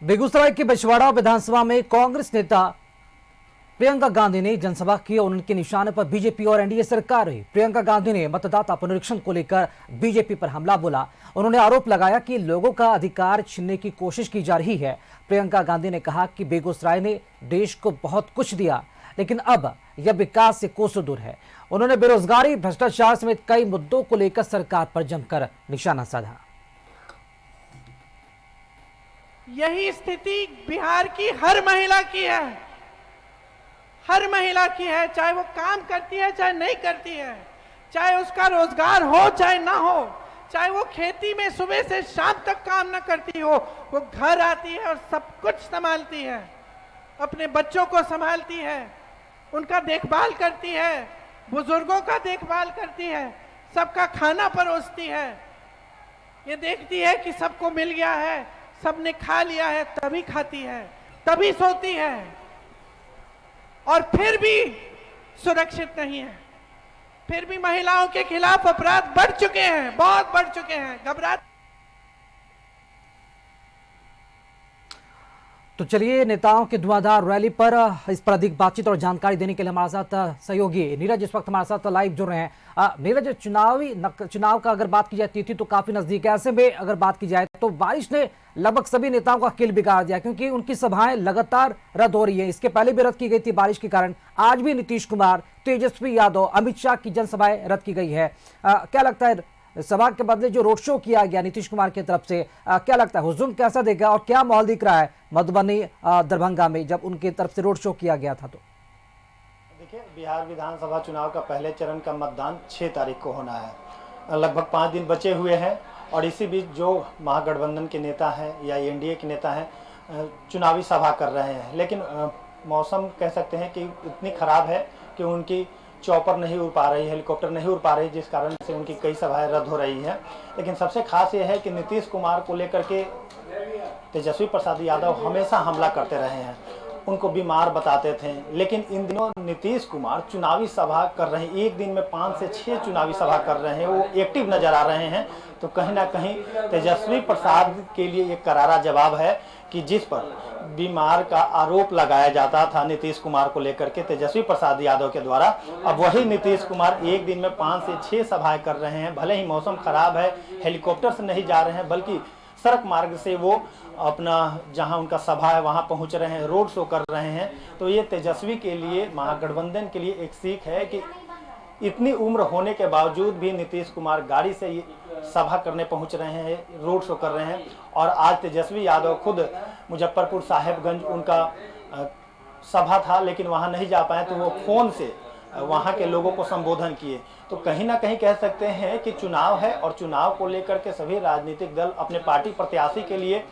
बेगूसराय के बछवाड़ा विधानसभा में कांग्रेस नेता प्रियंका गांधी ने जनसभा की और उनके निशाने पर बीजेपी और एनडीए सरकार रही। प्रियंका गांधी ने मतदाता पुनरीक्षण को लेकर बीजेपी पर हमला बोला। उन्होंने आरोप लगाया कि लोगों का अधिकार छीनने की कोशिश की जा रही है। प्रियंका गांधी ने कहा कि बेगूसराय ने देश को बहुत कुछ दिया, लेकिन अब यह विकास से कोसों दूर है। उन्होंने बेरोजगारी, भ्रष्टाचार समेत कई मुद्दों को लेकर सरकार पर जमकर निशाना साधा। यही स्थिति बिहार की हर महिला की है, हर महिला की है, चाहे वो काम करती है चाहे नहीं करती है, चाहे उसका रोजगार हो चाहे ना हो, चाहे वो खेती में सुबह से शाम तक काम ना करती हो, वो घर आती है और सब कुछ संभालती है, अपने बच्चों को संभालती है, उनका देखभाल करती है, बुजुर्गों का देखभाल करती है, सबका खाना परोसती है, ये देखती है कि सबको मिल गया है, सबने खा लिया है, तभी खाती है, तभी सोती है, और फिर भी सुरक्षित नहीं है। फिर भी महिलाओं के खिलाफ अपराध बढ़ चुके हैं, बहुत बढ़ चुके हैं। घबरा तो चलिए, नेताओं के धुआंधार रैली पर इस पर अधिक बातचीत और जानकारी देने के लिए हमारे साथ सहयोगी नीरज इस वक्त हमारे साथ लाइव जुड़ रहे हैं। नीरज, चुनाव का अगर बात की जाए, तिथि तो काफी नजदीक है। ऐसे में अगर बात की जाए तो बारिश ने लगभग सभी नेताओं का खेल बिगाड़ दिया, क्योंकि उनकी सभाएं लगातार रद्द हो रही है। इसके पहले भी रद्द की गई थी बारिश के कारण। आज भी नीतीश कुमार, तेजस्वी यादव, अमित शाह की जनसभाएं रद्द की गई है। क्या लगता है, सभा के बदले जो रोड शो किया गया नीतीश कुमार की तरफ से, क्या लगता है हुजूम कैसा देगा और क्या माहौल दिख रहा है मधुबनी, दरभंगा में जब उनकी तरफ से रोड शो किया गया था? तो देखिए, बिहार विधानसभा चुनाव का पहले चरण का मतदान 6 तारीख को होना है। लगभग 5 दिन बचे हुए हैं और इसी बीच जो महागठबंधन के नेता हैं या एनडीए के नेता हैं चुनावी सभा कर रहे हैं, लेकिन मौसम कह सकते हैं कि इतनी खराब है कि उनकी चॉपर नहीं उड़ पा रही, हेलीकॉप्टर नहीं उड़ पा रही, जिस कारण से उनकी कई सभाएं रद्द हो रही हैं। लेकिन सबसे खास ये है कि नीतीश कुमार को लेकर के तेजस्वी प्रसाद यादव हमेशा हमला करते रहे हैं, उनको बीमार बताते थे। लेकिन इन दिनों नीतीश कुमार चुनावी सभा कर रहे हैं, एक दिन में 5 से 6 चुनावी सभा कर रहे हैं, वो एक्टिव नजर आ रहे हैं। तो कहीं ना कहीं तेजस्वी प्रसाद के लिए एक करारा जवाब है कि जिस पर बीमार का आरोप लगाया जाता था नीतीश कुमार को लेकर के तेजस्वी प्रसाद यादव के द्वारा, अब वही नीतीश कुमार एक दिन में 5 से 6 सभाएं कर रहे हैं। भले ही मौसम खराब है, हेलीकॉप्टर से नहीं जा रहे हैं, बल्कि सड़क मार्ग से वो अपना जहां उनका सभा है वहां पहुंच रहे हैं, रोड शो कर रहे हैं। तो ये तेजस्वी के लिए, महागठबंधन के लिए एक सीख है कि इतनी उम्र होने के बावजूद भी नीतीश कुमार गाड़ी से सभा करने पहुंच रहे हैं, रोड शो कर रहे हैं। और आज तेजस्वी यादव खुद मुजफ्फरपुर साहेबगंज उनका सभा था, लेकिन वहां नहीं जा पाए, तो वो फोन से वहां के लोगों को संबोधन किए। तो कहीं ना कहीं कह सकते हैं कि चुनाव है और चुनाव को लेकर के सभी राजनीतिक दल अपने पार्टी प्रत्याशी के लिए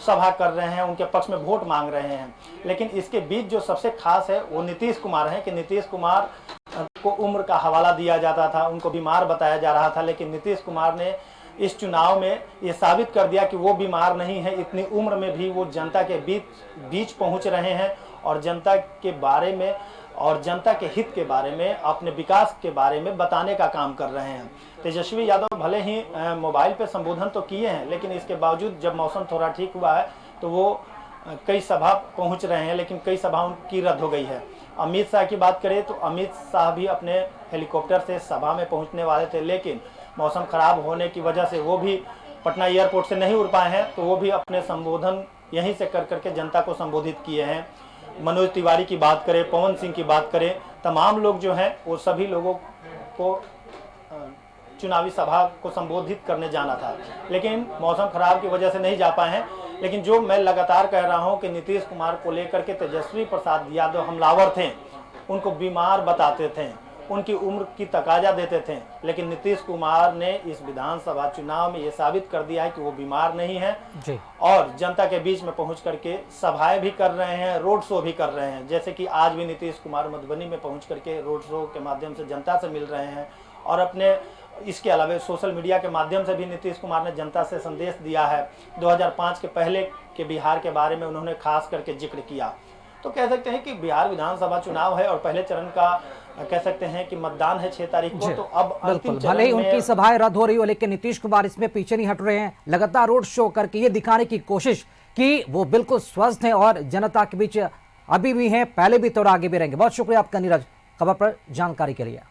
सभा कर रहे हैं, उनके पक्ष में वोट मांग रहे हैं। लेकिन इसके बीच जो सबसे खास है वो नीतीश कुमार है कि नीतीश कुमार को उम्र का हवाला दिया जाता था, उनको बीमार बताया जा रहा था, लेकिन नीतीश कुमार ने इस चुनाव में ये साबित कर दिया कि वो बीमार नहीं है। इतनी उम्र में भी वो जनता के बीच पहुंच रहे हैं और जनता के बारे में और जनता के हित के बारे में, अपने विकास के बारे में बताने का काम कर रहे हैं। तेजस्वी यादव भले ही मोबाइल पे संबोधन तो किए हैं, लेकिन इसके बावजूद जब मौसम थोड़ा ठीक हुआ है तो वो कई सभा पहुंच रहे हैं, लेकिन कई सभाओं की रद्द हो गई है। अमित शाह की बात करें तो अमित शाह भी अपने हेलीकॉप्टर से सभा में पहुंचने वाले थे, लेकिन मौसम खराब होने की वजह से वो भी पटना एयरपोर्ट से नहीं उड़ पाए हैं, तो वो भी अपने संबोधन यहीं से कर करके जनता को संबोधित किए हैं। मनोज तिवारी की बात करें, पवन सिंह की बात करें, तमाम लोग जो हैं वो सभी लोगों को चुनावी सभा को संबोधित करने जाना था, लेकिन मौसम खराब की वजह से नहीं जा पाए हैं। लेकिन जो मैं लगातार कह रहा हूं कि नीतीश कुमार को लेकर के तेजस्वी प्रसाद यादव हमलावर थे, उनको बीमार बताते थे, उनकी उम्र की तकाजा देते थे, लेकिन नीतीश कुमार ने इस विधानसभा चुनाव में ये साबित कर दिया है कि वो बीमार नहीं है जी। और जनता के बीच में पहुंच करके सभाएं भी कर रहे हैं, रोड शो भी कर रहे हैं। जैसे कि आज भी नीतीश कुमार मधुबनी में पहुंच करके रोड शो के माध्यम से जनता से मिल रहे हैं, और अपने इसके अलावा सोशल मीडिया के माध्यम से भी नीतीश कुमार ने जनता से संदेश दिया है। 2005 के पहले के बिहार के बारे में उन्होंने खास करके जिक्र किया। तो कह सकते हैं कि बिहार विधानसभा चुनाव है और पहले चरण का कह सकते हैं कि मतदान है 6 तारीख को। तो अब अंतिम भले ही उनकी सभाएं रद्द हो रही हो, लेकिन नीतीश कुमार इसमें पीछे नहीं हट रहे हैं। लगातार रोड शो करके ये दिखाने की कोशिश कि वो बिल्कुल स्वस्थ हैं और जनता के बीच अभी भी हैं, पहले भी तो और आगे भी रहेंगे। बहुत शुक्रिया आपका नीरज, खबर पर जानकारी के लिए।